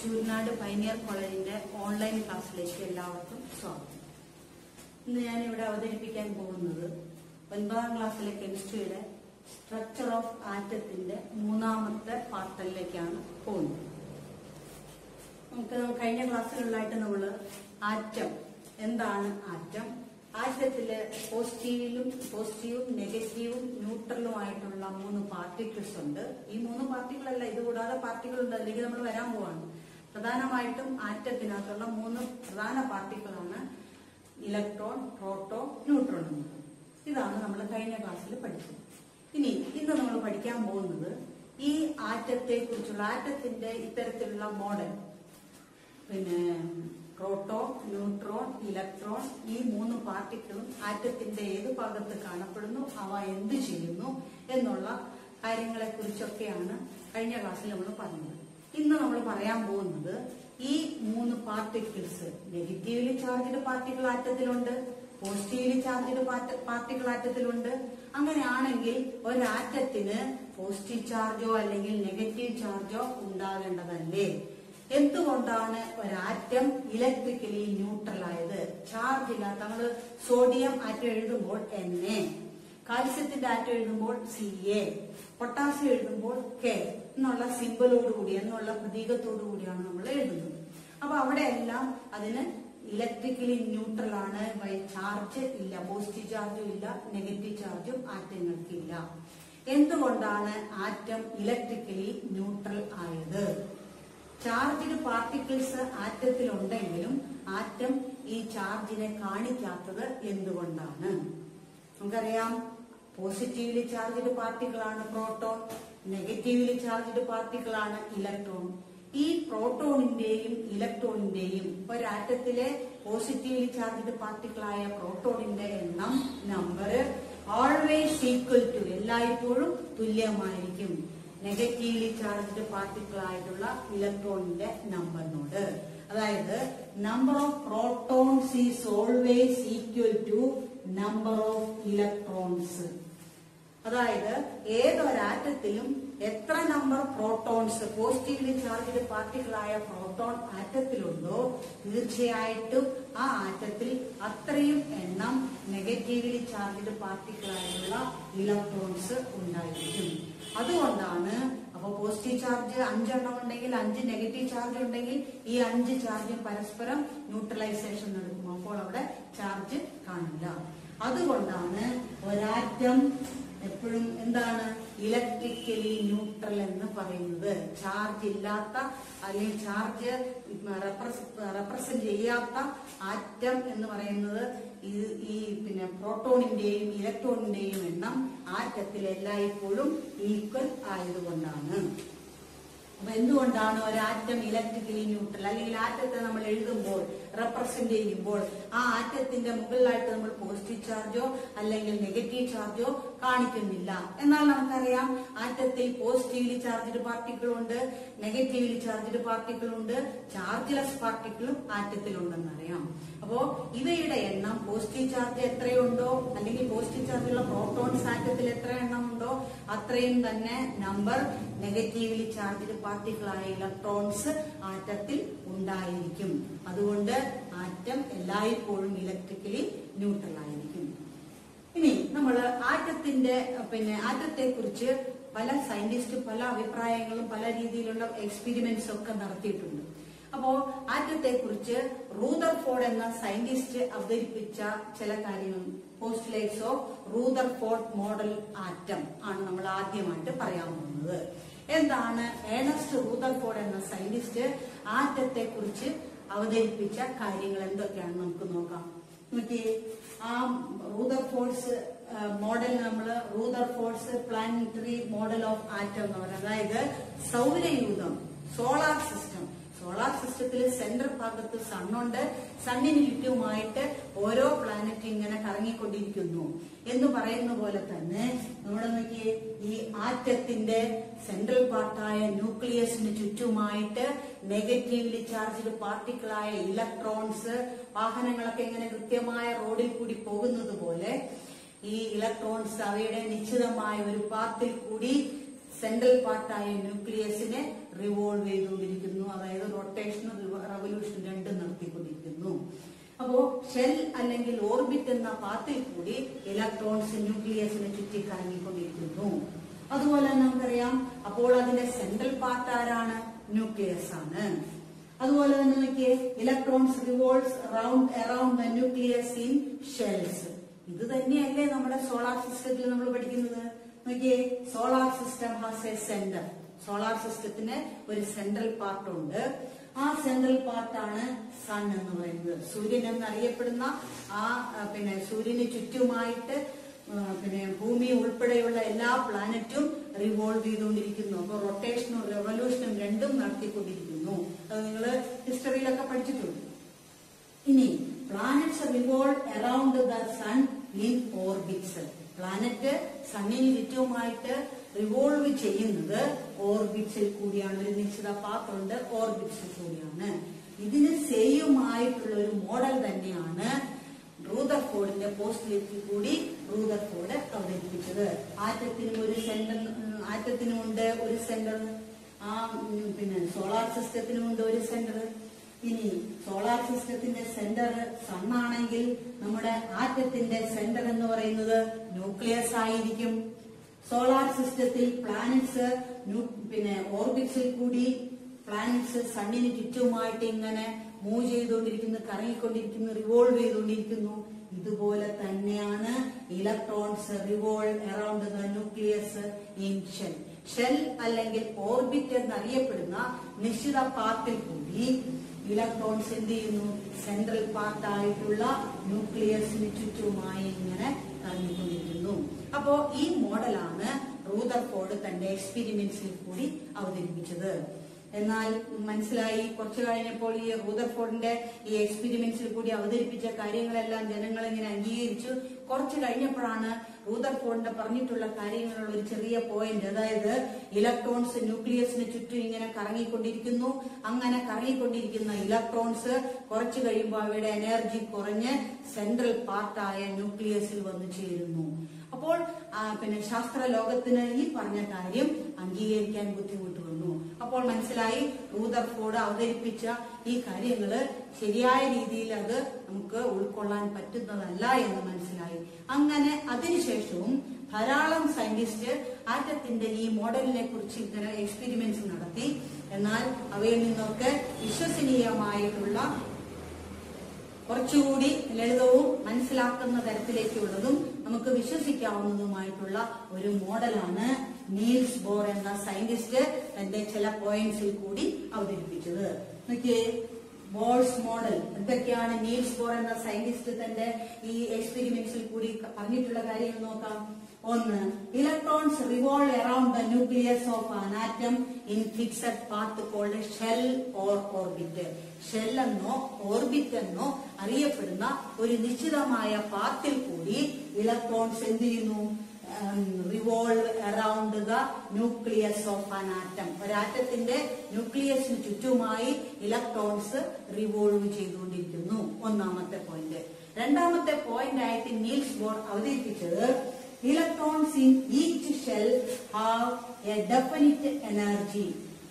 Chooranad pioneer കോളേജിന്റെ online ക്ലാസ്സിലേക്ക് എല്ലാവർക്കും സ്വാഗതം. ഇന്ന് ഞാനിവിടെ അവതരിപ്പിക്കാൻ പോകുന്നത് 9ാം ക്ലാസ്സിലെ കെമിസ്ട്രിയുടെ സ്ട്രക്ചർ ഓഫ് ആറ്റത്തിന്റെ 3ാമത്തെ പാർട്ടിലേക്കാണ് പോകുന്നത്. നമുക്ക് കഴിഞ്ഞ ക്ലാസ്സുകളിലായിട്ട് നമ്മൾ ആറ്റം എന്താണ് ആറ്റം, ആറ്റത്തില് പോസിറ്റീവും നെഗറ്റീവും ന്യൂട്രലുമായിട്ടുള്ള 3 പാർട്ടിക്കിൾസ് ഉണ്ട്. ഈ 3 പാർട്ടിക്കിളല്ല, ഇതുകൂടാതെ പാർട്ടിക്കിൾ ഉണ്ട്, അതിലേക്ക് നമ്മൾ വരാൻ പോവാണ്. പ്രധാനമായിട്ടും ആറ്റത്തിനകത്തുള്ള 3 പ്രധാന പാർട്ടിക്കിളാണ് ഇലക്ട്രോൺ, പ്രോട്ടോൺ, ന്യൂട്രോൺ എന്നത്. ഇതാണ് നമ്മൾ കഴിഞ്ഞ ക്ലാസ്സിൽ പഠിച്ചത്. ഇന്ന് നമ്മൾ പഠിക്കാൻ പോകുന്നത് ഈ ആറ്റത്തെ കുറിച്ചുള്ള ആറ്റത്തിന്റെ ഇത്തരത്തിലുള്ള മോഡൽ, പ്രോട്ടോൺ, ന്യൂട്രോൺ, ഇലക്ട്രോൺ, ഈ 3 പാർട്ടിക്കിളും ആറ്റത്തിന്റെ ഏത് ഭാഗത്ത് കാണപ്പെടുന്നു, അവ എന്ത് ചെയ്യുന്നു എന്നുള്ള കാര്യങ്ങളെ കുറിച്ചൊക്കെയാണ് കഴിഞ്ഞ ക്ലാസ്സിൽ നമ്മൾ പറഞ്ഞത്. ഇന്ന് നമ്മൾ പറയാൻ പോകുന്നത് ഈ 3 പാർട്ടിക്കിൾസ്, നെഗറ്റീവ്ലി ചാർജ്ഡ് പാർട്ടിക്കിൾ ആറ്റത്തിലുണ്ട്, പോസിറ്റീവ്ലി ചാർജ്ഡ് പാർട്ടിക്കിൾ ആറ്റത്തിലുണ്ട്. അങ്ങനെയാണെങ്കിൽ ഒരാറ്റത്തിന് പോസിറ്റീവ് ചാർജോ അല്ലെങ്കിൽ നെഗറ്റീവ് ചാർജോ ഉണ്ടാകേണ്ടതല്ലേ? എന്തുകൊണ്ടാണ് ഒരാറ്റം ഇലക്ട്രിക്കലി ന്യൂട്രൽ ആയത്? ചാർജ് ഇല്ലാത്ത, നമ്മള് സോഡിയം ആറ്റം എഴുതുമ്പോൾ Na, കാൽസ്യത്തിന്റെ ആറ്റം എഴുതുമ്പോൾ Ca, പൊട്ടാസ്യം എഴുതുമ്പോൾ K എന്നുള്ള സിംബലോടുകൂടി, എന്നുള്ള പ്രതീകത്തോടു കൂടിയാണ് നമ്മൾ എഴുതുന്നത്. അപ്പൊ അവിടെയെല്ലാം അതിന് ഇലക്ട്രിക്കലി ന്യൂട്രൽ ആണ്. ബൈ ചാർജ് ഇല്ല, പോസിറ്റീവ് ചാർജും ഇല്ല, നെഗറ്റീവ് ചാർജും ആറ്റങ്ങൾക്കില്ല. എന്തുകൊണ്ടാണ് ആറ്റം ഇലക്ട്രിക്കലി ന്യൂട്രൽ ആയത്? ചാർജ്ഡ് പാർട്ടിക്കിൾസ് ആറ്റത്തിലുണ്ടെങ്കിലും ആറ്റം ഈ ചാർജിനെ കാണിക്കാത്തത് എന്തുകൊണ്ടാണ്? നമുക്കറിയാം, പോസിറ്റീവ്ലി ചാർജ്ഡ് പാർട്ടിക്കിളാണ് പ്രോട്ടോൺ, നെഗറ്റീവ്ലി ചാർജ്ഡ് പാർട്ടിക്കിളാണ് ഇലക്ട്രോൺ. ഈ പ്രോട്ടോണിന്റെയും ഇലക്ട്രോണിന്റെയും ഒരാറ്റത്തിലെ പോസിറ്റീവ്ലി ചാർജ്ഡ് പാർട്ടിക്കിളായ പ്രോട്ടോണിന്റെ എണ്ണം, നമ്പർ ഓൾവേസ് ഈക്വൽ ടു, എല്ലായ്പ്പോഴും തുല്യമായിരിക്കും നെഗറ്റീവ്ലി ചാർജ്ഡ് പാർട്ടിക്കിൾ ആയിട്ടുള്ള ഇലക്ട്രോണിന്റെ നമ്പറിനോട്. അതായത് number of protons is always equal to number of electrons. അതായത് ഏതൊരാറ്റത്തിലും എത്ര number protons, positively charged particle ആയ പ്രോട്ടോൺ ആറ്റത്തിലുണ്ടോ, തീർച്ചയായിട്ടും ആ ആറ്റത്തിൽ അത്രയും എണ്ണം നെഗറ്റീവ്ലി ചാർജ്ഡ് പാർട്ടിക്കിൾ ആയിട്ടുള്ള ഇലക്ട്രോൺസ് ഉണ്ടായിരിക്കും. അതുകൊണ്ടാണ് അപ്പൊ പോസിറ്റീവ് ചാർജ് 5 എണ്ണം ഉണ്ടെങ്കിൽ 5 നെഗറ്റീവ് ചാർജ് ഉണ്ടെങ്കിൽ ഈ 5 ചാർജും പരസ്പരം ന്യൂട്രലൈസേഷൻ നടക്കും. അപ്പോൾ അവിടെ ചാർജ് കാണില്ല. അതുകൊണ്ടാണ് ഒരാറ്റം എപ്പോഴും എന്താണ് ഇലക്ട്രിക്കലി ന്യൂട്രൽ എന്ന് പറയുന്നത്. ചാർജ് ഇല്ലാത്ത അല്ലെങ്കിൽ ചാർജ് റെപ്രസെന്റ് ചെയ്യാത്ത ആറ്റം എന്ന് പറയുന്നത് ഈ പ്രോട്ടോണിന്റെയും ഇലക്ട്രോണിന്റെയും എണ്ണം ആറ്റത്തിൽ എല്ലായ്പ്പോഴും ഈക്വൽ ആയതുകൊണ്ടാണ്. അപ്പൊ എന്തുകൊണ്ടാണ് ഒരാറ്റം ഇലക്ട്രിക്കലി ന്യൂട്രൽ? അല്ലെങ്കിൽ ആറ്റത്തെ നമ്മൾ എഴുതുമ്പോൾ, റെപ്രസെന്റ് ചെയ്യുമ്പോൾ ആ ആറ്റത്തിന്റെ മുകളിലായിട്ട് നമ്മൾ പോസിറ്റീവ് ചാർജോ അല്ലെങ്കിൽ നെഗറ്റീവ് ചാർജോ കാണിക്കുന്നില്ല. എന്നാൽ നമുക്കറിയാം, ആറ്റത്തിൽ പോസിറ്റീവ്ലി ചാർജ്ഡ് പാർട്ടിക്കിൾ ഉണ്ട്, നെഗറ്റീവ്ലി ചാർജ്ഡ് പാർട്ടിക്കിൾ ഉണ്ട്, ചാർജ്ലെസ് പാർട്ടിക്കിളും ആറ്റത്തിലുണ്ടെന്നറിയാം. അപ്പോ ഇവയുടെ എണ്ണം, പോസിറ്റീവ് ചാർജ് എത്രയുണ്ടോ അല്ലെങ്കിൽ പോസിറ്റീവ് ചാർജുള്ള പ്രോട്ടോൺസ് ആറ്റത്തിൽ എത്ര എണ്ണം ഉണ്ടോ അത്രയും തന്നെ നമ്പർ നെഗറ്റീവ്ലി ചാർജ്ഡ് പാർട്ടിക്കിളായ ഇലക്ട്രോൺസ് ആറ്റത്തിൽ ഉണ്ടായിരിക്കും. അതുകൊണ്ട് ആറ്റം എല്ലായ്പ്പോഴും ഇലക്ട്രിക്കലി ന്യൂട്രൽ ആയിരിക്കും. ഇനി നമ്മൾ ആറ്റത്തെ കുറിച്ച് പല സയന്റിസ്റ്റ് പല അഭിപ്രായങ്ങളും പല രീതിയിലുള്ള എക്സ്പെരിമെന്റ്സ് ഒക്കെ നടത്തിയിട്ടുണ്ട്. അപ്പോ ആറ്റത്തെ കുറിച്ച് റൂദർഫോർഡ് എന്ന സയന്റിസ്റ്റ് അവതരിപ്പിച്ച ചില കാര്യങ്ങൾ, postulates of Rutherford model atom ആണ് നമ്മൾ ആദ്യമായിട്ട് പറയാൻ പോകുന്നത്. എന്താണ് ഏണസ്റ്റ് റൂദർഫോർഡ് എന്ന സയന്റിസ്റ്റ് ആറ്റത്തെ കുറിച്ച് അവതരിപ്പിച്ച കാര്യങ്ങൾ എന്തൊക്കെയാണെന്ന് നമുക്ക് നോക്കാം. ആ റൂദർഫോർഡ്സ് മോഡൽ നമ്മൾ റൂദർഫോർഡ്സ് പ്ലാനറ്ററി മോഡൽ ഓഫ് ആറ്റം എന്ന് പറയുന്നത്, അതായത് സൗരയൂഥം, സോളാർ സിസ്റ്റത്തിൽ സെന്റർ ഭാഗത്ത് സണ്ണുണ്ട്, സണ്ണിന് ചുറ്റുമായിട്ട് ഓരോ പ്ലാനറ്റ് ഇങ്ങനെ കറങ്ങിക്കൊണ്ടിരിക്കുന്നു എന്ന് പറയുന്ന പോലെ തന്നെ നമ്മുടെ നോക്കിയേ, ഈ ആറ്റത്തിന്റെ സെൻട്രൽ പാർട്ടായ ന്യൂക്ലിയസിന് ചുറ്റുമായിട്ട് നെഗറ്റീവ്ലി ചാർജ്ഡ് പാർട്ടിക്കിളായ ഇലക്ട്രോൺസ്, വാഹനങ്ങളൊക്കെ ഇങ്ങനെ കൃത്യമായ റോഡിൽ കൂടി പോകുന്നത് പോലെ ഈ ഇലക്ട്രോൺസ് അവയുടെ നിശ്ചിതമായ ഒരു പാത്തിൽ കൂടി സെൻട്രൽ പാർട്ടായ ന്യൂക്ലിയസിനെ റിവോൾവ് ചെയ്തുകൊണ്ടിരിക്കുന്നു. അതായത് റൊട്ടേഷനും റവല്യൂഷൻ രണ്ടും നടത്തിക്കൊണ്ടിരിക്കുന്നു. അപ്പോ ഷെൽ അല്ലെങ്കിൽ ഓർബിറ്റ് എന്ന പാത്തിൽ കൂടി ഇലക്ട്രോൺസ് ന്യൂക്ലിയസിനെ ചുറ്റി കറങ്ങിക്കൊണ്ടിരിക്കുന്നു. അതുപോലെ നമുക്കറിയാം, അപ്പോൾ അതിന്റെ സെൻട്രൽ പാർട്ട് ആരാണ്? ന്യൂക്ലിയസ് ആണ്. അതുപോലെ തന്നെ നോക്കിയേ, electrons revolves around the nucleus in shells. ഇത് തന്നെയല്ലേ നമ്മുടെ സോളാർ സിസ്റ്റത്തിൽ നമ്മൾ പഠിക്കുന്നത്. നോക്കിയേ, solar system has A centre. Solar സിസ്റ്റത്തിന് ഒരു സെൻട്രൽ പാർട്ട് ഉണ്ട്. ആ സെൻട്രൽ പാർട്ടാണ് സൺ എന്ന് പറയുന്നത്. സൂര്യൻ എന്നറിയപ്പെടുന്ന ആ സൂര്യന് ചുറ്റുമായിട്ട് ഭൂമി ഉൾപ്പെടെയുള്ള എല്ലാ പ്ലാനറ്റും റിവോൾവ് ചെയ്തുകൊണ്ടിരിക്കുന്നു. അപ്പൊ റൊട്ടേഷനും റെവല്യൂഷനും രണ്ടും നടത്തിക്കൊണ്ടിരിക്കുന്നു. അത് നിങ്ങൾ ഹിസ്റ്ററിയിലൊക്കെ പഠിച്ചിട്ടുണ്ട്. ഇനി planets revolve around the sun in orbits. Planet സണ്ണിന് ചുറ്റുമായിട്ട് റിവോൾവ് ചെയ്യുന്നത് ഓർബിറ്റ്സിൽ കൂടിയാണ്. ഒരു നിശ്ചിത പാത്തുണ്ട്, ഓർബിറ്റ്സിൽ കൂടിയാണ്. ഇതിന് സെയിമായിട്ടുള്ള ഒരു മോഡൽ തന്നെയാണ് റൂദർഫോർഡിന്റെ പോസ്റ്റുലേറ്റിൽ കൂടി റൂദർഫോർഡ് അവതരിപ്പിച്ചത്. ആറ്റത്തിനുമുണ്ട് ഒരു സെന്റർ, സോളാർ സിസ്റ്റത്തിനുമുണ്ട് ഒരു സെന്റർ. ഇനി സോളാർ സിസ്റ്റത്തിന്റെ സെന്റർ സണ്ണാണെങ്കിൽ നമ്മുടെ ആറ്റത്തിന്റെ സെന്റർ എന്ന് പറയുന്നത് ന്യൂക്ലിയസ് ആയിരിക്കും. സോളാർ സിസ്റ്റത്തിൽ പ്ലാനറ്റ്സ് ഓർബിറ്റ്സിൽ കൂടി പ്ലാനറ്റ്സ് സണ്ണിന് ചുറ്റുമായിട്ട് ഇങ്ങനെ മൂവ് ചെയ്തുകൊണ്ടിരിക്കുന്നു, കറങ്ങിക്കൊണ്ടിരിക്കുന്നു, റിവോൾവ് ചെയ്തുകൊണ്ടിരിക്കുന്നു. ഇതുപോലെ തന്നെയാണ് electrons revolve around the nucleus in shell. Shell അല്ലെങ്കിൽ ഓർബിറ്റ് എന്നറിയപ്പെടുന്ന നിശ്ചിത പാത്തിൽ കൂടി ഇലക്ട്രോൺസ് എന്ത് ചെയ്യുന്നു? സെൻട്രൽ പാർട്ടായിട്ടുള്ള ന്യൂക്ലിയസിന് ചുറ്റുമായി ഇങ്ങനെ കറങ്ങിക്കൊണ്ടിരിക്കുന്നു. അപ്പോ ഈ മോഡലാണ് റൂദർഫോർഡ് തന്റെ എക്സ്പെരിമെന്റ്സിൽ കൂടി അവതരിപ്പിച്ചത്. എന്നാൽ മനസ്സിലായി, കുറച്ചു കഴിഞ്ഞപ്പോൾ ഈ റൂദർഫോർഡിന്റെ ഈ എക്സ്പെരിമെന്റ്സിൽ കൂടി അവതരിപ്പിച്ച കാര്യങ്ങളെല്ലാം ജനങ്ങൾ ഇങ്ങനെ അംഗീകരിച്ചു. കുറച്ചു കഴിഞ്ഞപ്പോഴാണ് റൂദർഫോർഡിന്റെ പറഞ്ഞിട്ടുള്ള കാര്യങ്ങളുള്ള ഒരു ചെറിയ പോയിന്റ്, അതായത് ഇലക്ട്രോൺസ് ന്യൂക്ലിയസിന് ചുറ്റും ഇങ്ങനെ കറങ്ങിക്കൊണ്ടിരിക്കുന്നു. അങ്ങനെ കറങ്ങിക്കൊണ്ടിരിക്കുന്ന ഇലക്ട്രോൺസ് കുറച്ചു കഴിയുമ്പോൾ അവയുടെ എനർജി കുറഞ്ഞ് സെൻട്രൽ പാർട്ടായ ന്യൂക്ലിയസിൽ വന്നു ചേരുന്നു. അപ്പോൾ ശാസ്ത്ര ലോകത്തിന് ഈ പറഞ്ഞ കാര്യം അംഗീകരിക്കാൻ ബുദ്ധിമുട്ട് വന്നു. അപ്പോൾ മനസ്സിലായി, റൂദർഫോർഡ് അവതരിപ്പിച്ച ഈ കാര്യങ്ങള് ശരിയായ രീതിയിൽ അത് നമുക്ക് ഉൾക്കൊള്ളാൻ പറ്റുന്നതല്ല എന്ന് മനസ്സിലായി. അങ്ങനെ അതിനുശേഷവും ധാരാളം സയന്റിസ്റ്റ് ആറ്റത്തിന്റെ ഈ മോഡലിനെ കുറിച്ച് ഇങ്ങനെ എക്സ്പെരിമെന്റ്സ് നടത്തി. എന്നാൽ അവയിൽ നിന്നൊക്കെ വിശ്വസനീയമായിട്ടുള്ള കുറച്ചുകൂടി ലളിതവും മനസ്സിലാക്കുന്ന തരത്തിലേക്കുള്ളതും നമുക്ക് വിശ്വസിക്കാവുന്നതുമായിട്ടുള്ള ഒരു മോഡലാണ് നീൽസ് ബോർ എന്ന സയന്റിസ്റ്റ് തന്റെ ചില പോയിന്റ്സിൽ കൂടി അവതരിപ്പിച്ചത്. നോക്കിയേ, ബോർസ് മോഡൽ എന്തൊക്കെയാണ് നീൽസ് ബോർ എന്ന സയന്റിസ്റ്റ് തന്റെ ഈ എക്സ്പെരിമെന്റ്സിൽ കൂടി പറഞ്ഞിട്ടുള്ള കാര്യങ്ങൾ നോക്കാം. ഒന്ന്, electrons revolve around the nucleus of an atom in fixed path called shell or orbit. Shell എന്നോ ഓർബിറ്റ് എന്നോ അറിയപ്പെടുന്ന ഒരു നിശ്ചിതമായ പാത്തിൽ കൂടി ഇലക്ട്രോൺസ് എന്ത് ചെയ്യുന്നു? Revolve around the nucleus of an atom. ഒരാറ്റത്തിന്റെ ന്യൂക്ലിയസിന് ചുറ്റുമായി ഇലക്ട്രോൺസ് റിവോൾവ് ചെയ്തുകൊണ്ടിരിക്കുന്നു. ഒന്നാമത്തെ പോയിന്റ്. രണ്ടാമത്തെ പോയിന്റ് ആയിട്ട് നീൽസ് ബോർ അവതരിപ്പിച്ചത് electrons in each shell have A definite energy.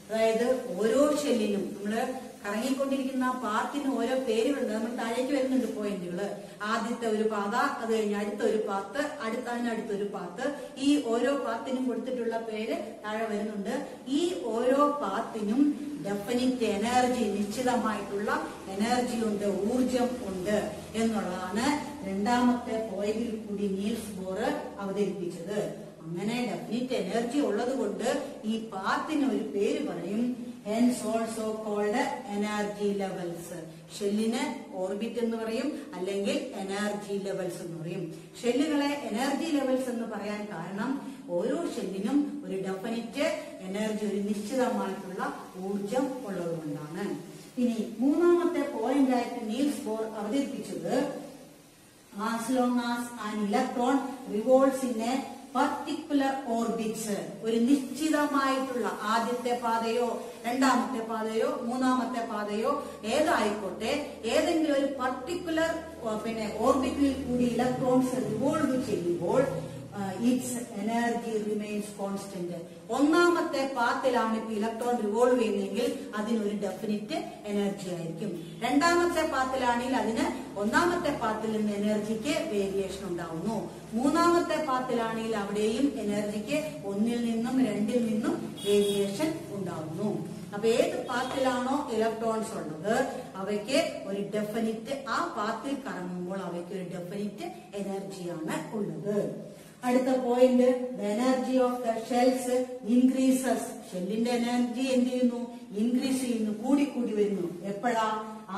അതായത് ഓരോ ഷെല്ലിനും നമ്മള് കറങ്ങിക്കൊണ്ടിരിക്കുന്ന പാത്തിന് ഓരോ പേരുകളുണ്ട്. നമ്മൾ താഴേക്ക് വരുന്നുണ്ട് പോയിന്റുകള്. ആദ്യത്തെ ഒരു പാത, അത് കഴിഞ്ഞ് അടുത്ത ഒരു പാത്ത്, അതിനടുത്തൊരു പാത്ത്. ഈ ഓരോ പാത്തിനും കൊടുത്തിട്ടുള്ള പേര് താഴെ വരുന്നുണ്ട്. ഈ ഓരോ പാത്തിനും ഡെഫിനിറ്റ് എനർജി, നിശ്ചിതമായിട്ടുള്ള എനർജി ഉണ്ട്, ഊർജം ഉണ്ട് എന്നുള്ളതാണ് രണ്ടാമത്തെ പോയിന്റിൽ കൂടി നീൽസ് ബോർ അവതരിപ്പിച്ചത്. അങ്ങനെ ഡെഫിനിറ്റ് എനർജി ഉള്ളത് കൊണ്ട് ഈ പാത്തിന് ഒരു പേര് പറയും, hence also called energy levels. ഷെല്ലിന് ഓർബിറ്റ് എന്ന് പറയും, അല്ലെങ്കിൽ എനർജി ലെവൽസ് എന്ന് പറയും. ഷെല്ലുകളെ എനർജി ലെവൽസ് എന്ന് പറയാൻ കാരണം ഓരോ ഷെല്ലിനും ഒരു ഡെഫിനിറ്റ് എനർജി, ഒരു നിശ്ചിതമായിട്ടുള്ള ഊർജം ഉള്ളതുകൊണ്ടാണ്. ഇനി മൂന്നാമത്തെ പോയിന്റ് ആയിട്ട് നീൽസ് ബോർ അവതരിപ്പിച്ചത് as long as an electron revolves in a particular orbits, ഒരു നിശ്ചിതമായിട്ടുള്ള ആദ്യത്തെ പാതയോ രണ്ടാമത്തെ പാതയോ മൂന്നാമത്തെ പാതയോ ഏതായിക്കോട്ടെ, ഏതെങ്കിലും ഒരു പർട്ടിക്കുലർ ഓർബിറ്റിൽ കൂടി ഇലക്ട്രോൺസ് റിവോൾവ് ചെയ്യുമ്പോൾ ഇറ്റ്സ് എനർജി റിമെയിൻസ് കോൺസ്റ്റന്റ്. ഒന്നാമത്തെ പാത്തിലാണ് ഇപ്പൊ ഇലക്ട്രോൺ റിവോൾവ് ചെയ്യുന്നതെങ്കിൽ അതിനൊരു ഡെഫിനിറ്റ് എനർജി ആയിരിക്കും. രണ്ടാമത്തെ പാത്തിലാണെങ്കിൽ അതിന് ഒന്നാമത്തെ പാത്തിൽ നിന്ന് എനർജിക്ക് വേരിയേഷൻ ഉണ്ടാവുന്നു. മൂന്നാമത്തെ പാത്തിലാണെങ്കിൽ അവിടെയും എനർജിക്ക് ഒന്നിൽ നിന്നും രണ്ടിൽ നിന്നും വേരിയേഷൻ ഉണ്ടാവുന്നു. അപ്പൊ ഏത് പാത്തിലാണോ ഇലക്ട്രോൺസ് ഉള്ളത് അവയ്ക്ക് ഒരു ഡെഫിനിറ്റ്, ആ പാത്തിൽ കറങ്ങുമ്പോൾ അവയ്ക്ക് ഒരു ഡെഫിനിറ്റ് എനർജിയാണ് ഉള്ളത്. അടുത്ത point, the energy of the shells increases. ഷെല്ലിന്റെ എനർജി എന്ത് ചെയ്യുന്നു? ഇൻക്രീസ് ചെയ്യുന്നു, കൂടിക്കൂടി വരുന്നു. എപ്പോഴാ?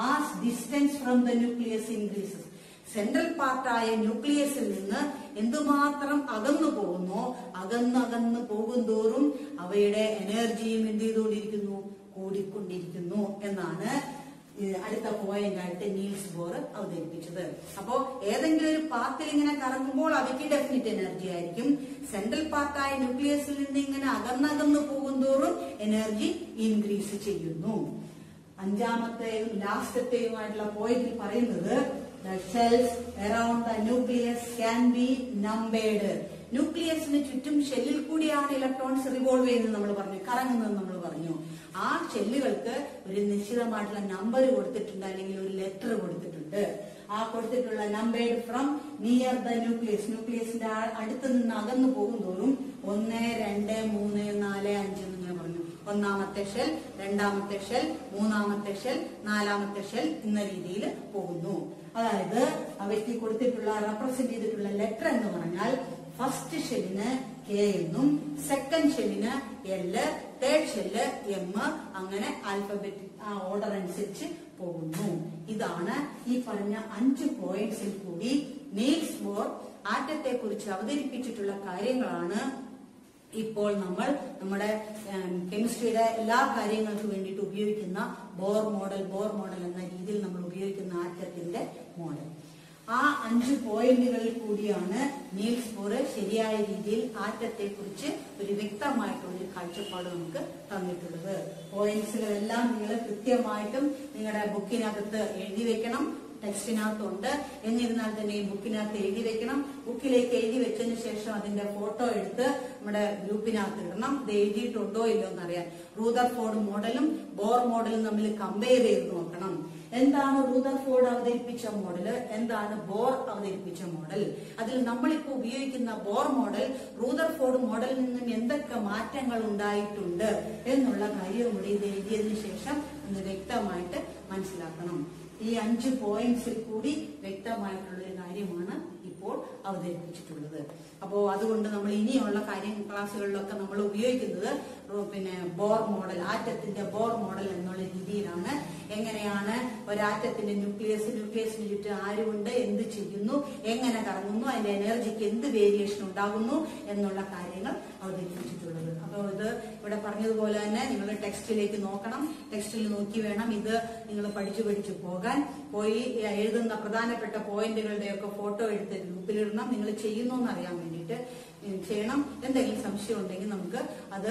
As distance from the nucleus increases. Central പാർട്ടായ ന്യൂക്ലിയസിൽ നിന്ന് എന്തുമാത്രം അകന്നു പോകുന്നോ അകന്നകന്ന് പോകുന്തോറും അവയുടെ എനർജിയും എന്ത് ചെയ്തുകൊണ്ടിരിക്കുന്നു? കൂടിക്കൊണ്ടിരിക്കുന്നു എന്നാണ് അടുത്ത പോയിന്റ് ആയിട്ട് നീൽസ് ബോർ അവതരിപ്പിച്ചത്. അപ്പോ ഏതെങ്കിലും ഒരു പാത്തിൽ ഇങ്ങനെ കറങ്ങുമ്പോൾ അവയ്ക്ക് ഡെഫിനിറ്റ് എനർജി ആയിരിക്കും. സെൻട്രൽ പാർട്ടായ ന്യൂക്ലിയസിൽ നിന്ന് ഇങ്ങനെ അകന്നകന്ന് പോകുന്തോറും എനർജി ഇൻക്രീസ് ചെയ്യുന്നു. അഞ്ചാമത്തെയും ലാസ്റ്റത്തെയുമായിട്ടുള്ള പോയിന്റിൽ പറയുന്നത് the shells around the nucleus can be numbered. ന്യൂക്ലിയസിന് ചുറ്റും ഷെല്ലിൽ കൂടിയാണ് ഇലക്ട്രോൺസ് റിവോൾവ് ചെയ്യുന്നത് നമ്മൾ പറഞ്ഞു, കറങ്ങുന്നത് നമ്മൾ പറഞ്ഞു. ആ ഷെല്ലുകൾക്ക് ഒരു നിശ്ചിതമായിട്ടുള്ള നമ്പർ കൊടുത്തിട്ടുണ്ട്, അല്ലെങ്കിൽ ഒരു ലെറ്റർ കൊടുത്തിട്ടുണ്ട്. ആ കൊടുത്തിട്ടുള്ള numbered from near the nucleus, ന്യൂക്ലിയസിന്റെ അടുത്ത് നിന്ന് അകന്നു പോകുന്തോറും 1, 2, 3, 4, 5 എന്നിങ്ങനെ പറഞ്ഞു. ഒന്നാമത്തെ ഷെൽ, രണ്ടാമത്തെ ഷെൽ, മൂന്നാമത്തെ ഷെൽ, നാലാമത്തെ ഷെൽ എന്ന രീതിയിൽ പോകുന്നു. അതായത് അവയ്ക്ക് കൊടുത്തിട്ടുള്ള റെപ്രസെന്റ് ചെയ്തിട്ടുള്ള ലെറ്റർ എന്ന് പറഞ്ഞാൽ ഫസ്റ്റ് ഷെല്ലിന് കെ എന്നും, സെക്കൻഡ് ഷെല്ലിന് എൽ, തേർഡ് ഷെല്ല് എം, അങ്ങനെ ആൽഫബറ്റിക് ആ ഓർഡർ അനുസരിച്ച് പോകുന്നു. ഇതാണ് ഈ പറഞ്ഞ 5 പോയിന്റ്സിൽ കൂടി നീൽസ് ബോർ ആറ്റത്തെ കുറിച്ച് അവതരിപ്പിച്ചിട്ടുള്ള കാര്യങ്ങളാണ് ഇപ്പോൾ നമ്മൾ നമ്മുടെ കെമിസ്ട്രിയുടെ എല്ലാ കാര്യങ്ങൾക്കും വേണ്ടിയിട്ട് ഉപയോഗിക്കുന്ന ബോർ മോഡൽ എന്ന രീതിയിൽ നമ്മൾ ഉപയോഗിക്കുന്ന ആറ്റത്തിന്റെ മോഡൽ. ആ 5 പോയിന്റുകളിൽ കൂടിയാണ് നീൽസ് ബോർ ശരിയായ രീതിയിൽ ആറ്റത്തെ കുറിച്ച് ഒരു വ്യക്തമായിട്ടുള്ള ഒരു കാഴ്ചപ്പാട് നമുക്ക് തന്നിട്ടുള്ളത്. പോയിന്റ്സുകളെല്ലാം നിങ്ങൾ കൃത്യമായിട്ടും നിങ്ങളുടെ ബുക്കിനകത്ത് എഴുതി വെക്കണം. ടെക്സ്റ്റിനകത്തുണ്ട്, എന്നിരുന്നാൽ തന്നെ ഈ ബുക്കിനകത്ത് എഴുതി വെക്കണം. ബുക്കിലേക്ക് എഴുതി വെച്ചതിന് ശേഷം അതിന്റെ ഫോട്ടോ എടുത്ത് നമ്മുടെ ഗ്രൂപ്പിനകത്ത് ഇടണം. ഇത് എഴുതിയിട്ടുണ്ടോ ഇല്ലോ എന്നറിയാൻ. റൂദർഫോർഡ് മോഡലും ബോർ മോഡലും തമ്മിൽ കമ്പയർ ചെയ്ത് നോക്കണം. എന്താണ് റൂദർഫോർഡ് അവതരിപ്പിച്ച മോഡൽ, എന്താണ് ബോർ അവതരിപ്പിച്ച മോഡൽ, അതിൽ നമ്മളിപ്പോ ഉപയോഗിക്കുന്ന ബോർ മോഡൽ റൂദർഫോർഡ് മോഡലിൽ നിന്നും എന്തൊക്കെ മാറ്റങ്ങൾ ഉണ്ടായിട്ടുണ്ട് എന്നുള്ള കാര്യം കൂടി ഇത് എഴുതിയതിനു ശേഷം ഒന്ന് വ്യക്തമായിട്ട് മനസ്സിലാക്കണം. ഈ 5 പോയിന്റ്സിൽ കൂടി വ്യക്തമായിട്ടുള്ള ഒരു കാര്യമാണ് ഇപ്പോൾ അവതരിപ്പിച്ചിട്ടുള്ളത്. അപ്പോ അതുകൊണ്ട് നമ്മൾ ഇനിയുള്ള ക്ലാസ്സുകളിലൊക്കെ നമ്മൾ ഉപയോഗിക്കുന്നത് ബോർ മോഡൽ, ആറ്റത്തിന്റെ ബോർ മോഡൽ എന്നുള്ള രീതിയിലാണ്. എങ്ങനെയാണ് ഒരാറ്റത്തിന്റെ ന്യൂക്ലിയസിന് ചുറ്റും ആരുണ്ട്, എന്ത് ചെയ്യുന്നു, എങ്ങനെ കറങ്ങുന്നു, അതിന്റെ എനർജിക്ക് എന്ത് വേരിയേഷൻ ഉണ്ടാകുന്നു എന്നുള്ള കാര്യങ്ങൾ അവതരിപ്പിച്ചിട്ടുള്ളത്. അപ്പോൾ ഇത് ഇവിടെ പറഞ്ഞതുപോലെ തന്നെ നിങ്ങൾ ടെക്സ്റ്റിലേക്ക് നോക്കണം. ടെക്സ്റ്റിൽ നോക്കി വേണം ഇത് നിങ്ങൾ പഠിച്ചു പോകാൻ. പോയി എഴുതുന്ന പ്രധാനപ്പെട്ട പോയിന്റുകളുടെയൊക്കെ ഫോട്ടോ എടുത്ത് ഗ്രൂപ്പിലിടണം. നിങ്ങൾ ചെയ്യുന്നു എന്നറിയാൻ വേണ്ടിയിട്ട് ചെയ്യണം. എന്തെങ്കിലും സംശയം ഉണ്ടെങ്കിൽ നമുക്ക് അത്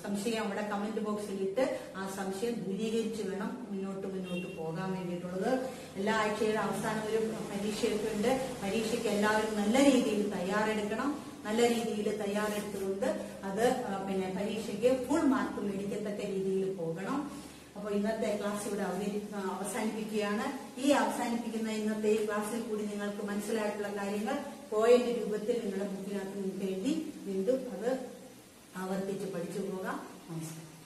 സംശയം അവിടെ കമന്റ് ബോക്സിൽ ഇട്ട് ആ സംശയം ദൂരീകരിച്ച് വേണം മുന്നോട്ട് പോകാൻ വേണ്ടിയിട്ടുള്ളത്. എല്ലാ ആഴ്ചയുടെ അവസാനം ഒരു പരീക്ഷയൊക്കെ ഉണ്ട്. പരീക്ഷയ്ക്ക് എല്ലാവരും നല്ല രീതിയിൽ തയ്യാറെടുക്കണം. നല്ല രീതിയിൽ തയ്യാറെടുത്തുകൊണ്ട് അത് പരീക്ഷയ്ക്ക് ഫുൾ മാർക്ക് മേടിക്കത്തക്ക രീതിയിൽ പോകണം. അപ്പോൾ ഇന്നത്തെ ക്ലാസ് ഇവിടെ അവസാനിപ്പിക്കുകയാണ്. ഈ അവസാനിപ്പിക്കുന്ന ഇന്നത്തെ ഈ ക്ലാസ്സിൽ കൂടി നിങ്ങൾക്ക് മനസ്സിലായിട്ടുള്ള കാര്യങ്ങൾ പോയിന്റ് രൂപത്തിൽ നിങ്ങളുടെ ബുക്കിനകത്ത് നിങ്ങൾക്ക് എഴുതി വീണ്ടും അത് ആവർത്തിച്ച് പഠിച്ചു പോകാം. നമസ്കാരം.